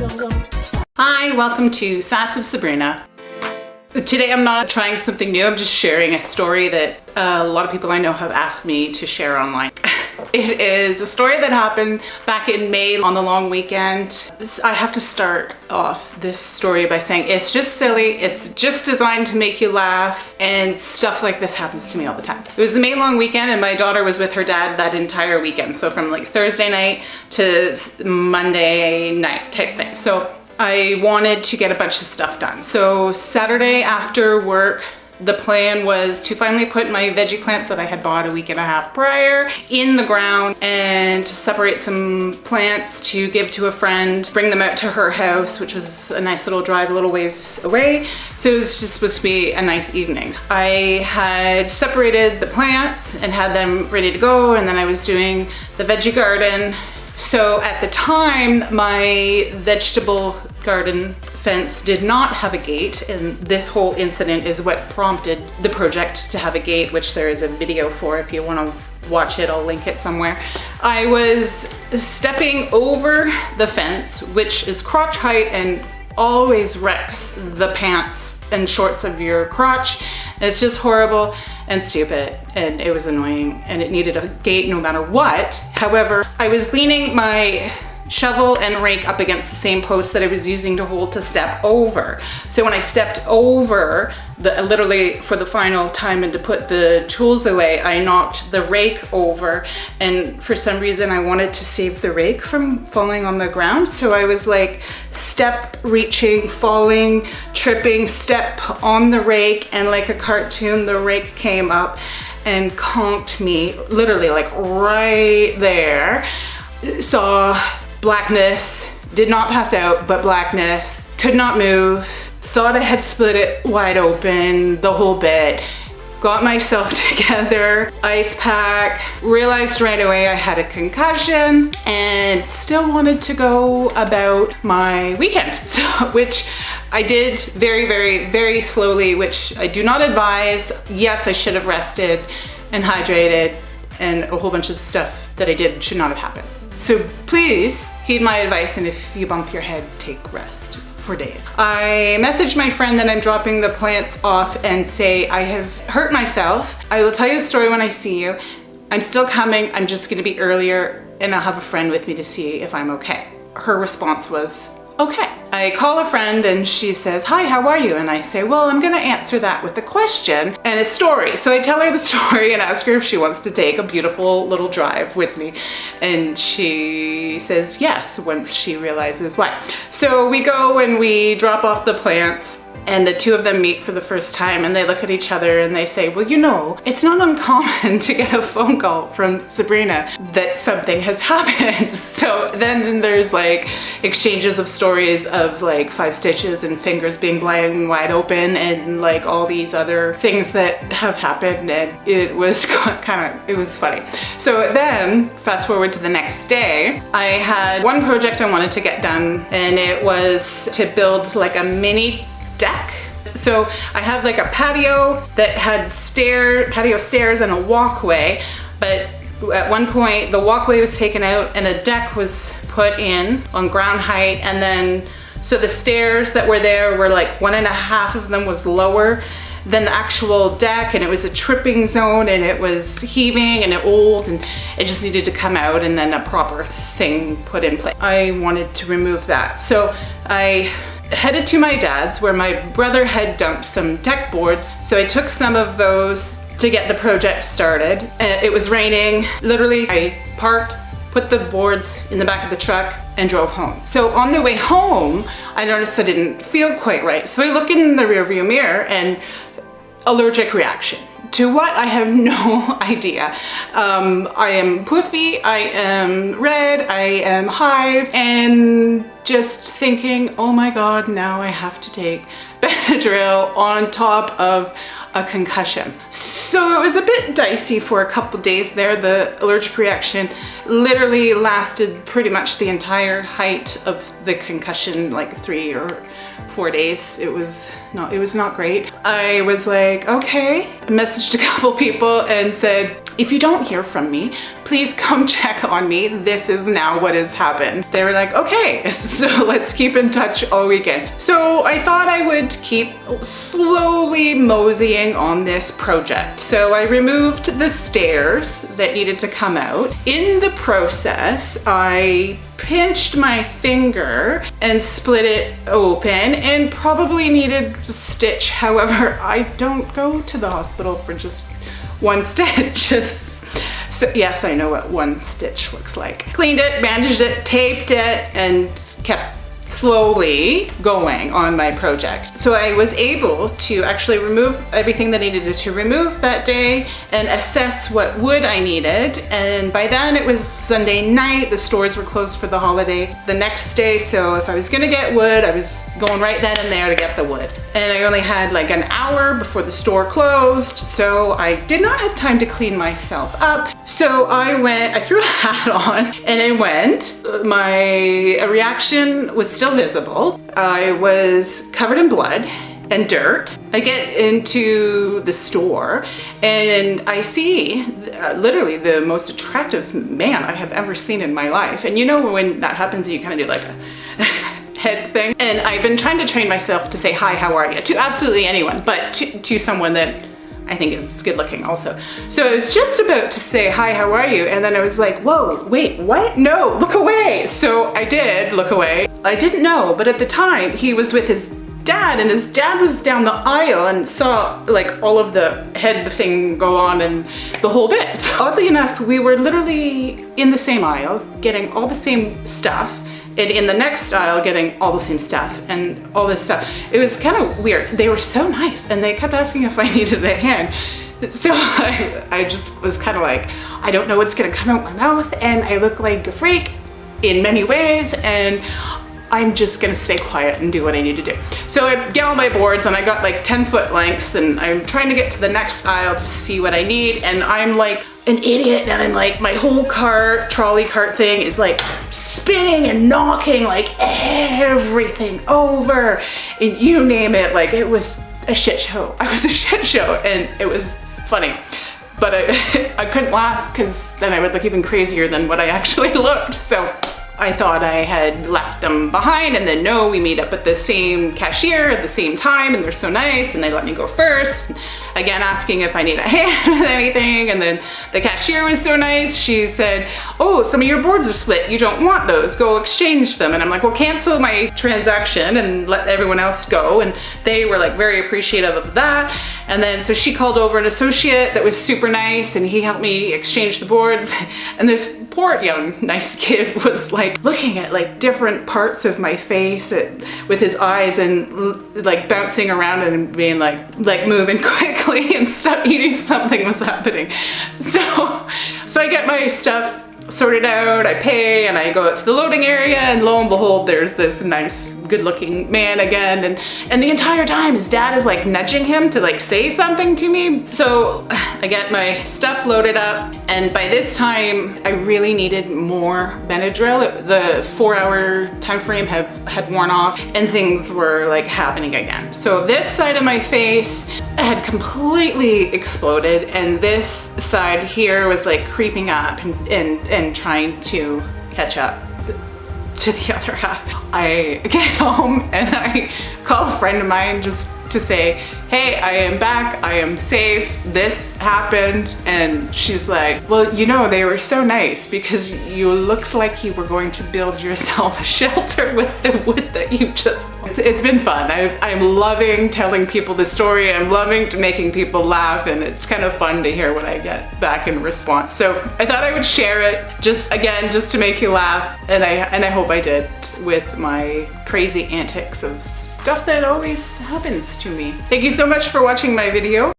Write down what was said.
Hi, welcome to Sass of Sabrina. Today I'm not trying something new, I'm just sharing a story that a lot of people I know have asked me to share online. It is a story that happened back in May on the long weekend. I have to start off this story by saying it's just silly, it's just designed to make you laugh, and stuff like this happens to me all the time. It was the May long weekend and my daughter was with her dad that entire weekend. So from like Thursday night to Monday night type thing. So I wanted to get a bunch of stuff done. So Saturday after work, the plan was to finally put my veggie plants that I had bought a week and a half prior in the ground and to separate some plants to give to a friend, bring them out to her house, which was a nice little drive a little ways away. So it was just supposed to be a nice evening. I had separated the plants and had them ready to go, and then I was doing the veggie garden. So at the time, my vegetable garden fence did not have a gate, and this whole incident is what prompted the project to have a gate, which there is a video for if you want to watch it. I'll link it somewhere. I was stepping over the fence, which is crotch height and always wrecks the pants and shorts of your crotch. It's just horrible and stupid, and it was annoying, and it needed a gate no matter what. However, I was leaning my shovel and rake up against the same post that I was using to hold to step over. So when I stepped over, literally for the final time and to put the tools away, I knocked the rake over, and for some reason I wanted to save the rake from falling on the ground. So I was like step reaching, falling, tripping, step on the rake, and like a cartoon, the rake came up and conked me literally like right there. Saw blackness, did not pass out, but blackness, could not move, thought I had split it wide open, the whole bit. Got myself together, ice pack, realized right away I had a concussion, and still wanted to go about my weekend, so, which I did very, very, very slowly, which I do not advise. Yes, I should have rested and hydrated, and a whole bunch of stuff that I did should not have happened. So please heed my advice, and if you bump your head, take rest for days. I messaged my friend that I'm dropping the plants off and say, I have hurt myself. I will tell you the story when I see you. I'm still coming, I'm just gonna be earlier, and I'll have a friend with me to see if I'm okay. Her response was, okay. I call a friend and she says, hi, how are you? And I say, well, I'm gonna answer that with a question and a story. So I tell her the story and ask her if she wants to take a beautiful little drive with me. And she says yes, once she realizes why. So we go and we drop off the plants, and the two of them meet for the first time, and they look at each other and they say, well, you know, it's not uncommon to get a phone call from Sabrina that something has happened. So then there's like exchanges of stories of like 5 stitches and fingers being blown wide open and like all these other things that have happened, and it was it was funny. So then fast forward to the next day, I had one project I wanted to get done, and it was to build like a mini deck. So I had like a patio that had patio stairs and a walkway, but at one point the walkway was taken out and a deck was put in on ground height, and then so the stairs that were there were like 1.5 of them was lower than the actual deck, and it was a tripping zone, and it was heaving and old, and it just needed to come out and then a proper thing put in place. I wanted to remove that. So I headed to my dad's where my brother had dumped some deck boards. So I took some of those to get the project started. It was raining. Literally, I parked, put the boards in the back of the truck, and drove home. So on the way home, I noticed I didn't feel quite right. So I look in the rearview mirror and allergic reaction. To what? I have no idea. I am poofy, I am red, I am hive, and just thinking, oh my God, now I have to take Benadryl on top of a concussion. So it was a bit dicey for a couple days there. The allergic reaction literally lasted pretty much the entire height of the concussion, like 3 or 4 days. It was not great. I was like, okay. I messaged a couple people and said, if you don't hear from me, please come check on me. This is now what has happened. They were like, okay, so let's keep in touch all weekend. So I thought I would keep slowly moseying on this project. So I removed the stairs that needed to come out. In the process, I pinched my finger and split it open and probably needed a stitch. However, I don't go to the hospital for just one stitch. So yes, I know what one stitch looks like. Cleaned it, bandaged it, taped it, and kept slowly going on my project. So I was able to actually remove everything that I needed to remove that day and assess what wood I needed. And by then it was Sunday night, the stores were closed for the holiday the next day. So if I was gonna get wood, I was going right then and there to get the wood. And I only had like an hour before the store closed, so I did not have time to clean myself up. So I threw a hat on and I went. My reaction was still visible. I was covered in blood and dirt. I get into the store and I see literally the most attractive man I have ever seen in my life. And you know when that happens, you kind of do like a head thing. And I've been trying to train myself to say, hi, how are you? To absolutely anyone, but to someone that I think is good looking also. So I was just about to say, hi, how are you? And then I was like, whoa, wait, what? No, look away. So I did look away. I didn't know, but at the time he was with his dad, and his dad was down the aisle and saw like all of the head thing go on and the whole bit. So oddly enough, we were literally in the same aisle getting all the same stuff, and in the next aisle getting all the same stuff and all this stuff. It was kind of weird. They were so nice and they kept asking if I needed a hand. So I just was kind of like, I don't know what's gonna come out my mouth, and I look like a freak in many ways, and I'm just gonna stay quiet and do what I need to do. So I get all my boards and I got like 10-foot lengths, and I'm trying to get to the next aisle to see what I need, and I'm like an idiot, and I'm like, my whole trolley cart thing is like spinning and knocking like everything over, and you name it. Like, it was a shit show. I was a shit show, and it was funny. But I couldn't laugh because then I would look even crazier than what I actually looked. So I thought I had left them behind, and then no, we meet up at the same cashier at the same time, and they're so nice, and they let me go first. Again, asking if I need a hand with anything, and then the cashier was so nice. She said, oh, some of your boards are split. You don't want those. Go exchange them. And I'm like, well, cancel my transaction and let everyone else go. And they were like very appreciative of that. And then so she called over an associate that was super nice, and he helped me exchange the boards. And this poor young nice kid was like looking at like different parts of my face with his eyes, and like bouncing around and being like moving quickly and stuff. He knew something was happening. So I get my stuff sorted out, I pay, and I go out to the loading area, and lo and behold, there's this nice, good-looking man again, and the entire time his dad is like nudging him to like say something to me. So I get my stuff loaded up, and by this time I really needed more Benadryl. The 4-hour time frame had worn off, and things were like happening again. So this side of my face had completely exploded, and this side here was like creeping up and trying to catch up to the other half. I get home and I call a friend of mine just to say, hey, I am back, I am safe, this happened. And she's like, well, you know, they were so nice because you looked like you were going to build yourself a shelter with the wood that you just... It's been fun. I'm loving telling people the story. I'm loving making people laugh, and it's kind of fun to hear what I get back in response. So I thought I would share it just to make you laugh, and I hope I did with my crazy antics of stuff that always happens to me. Thank you so much for watching my video.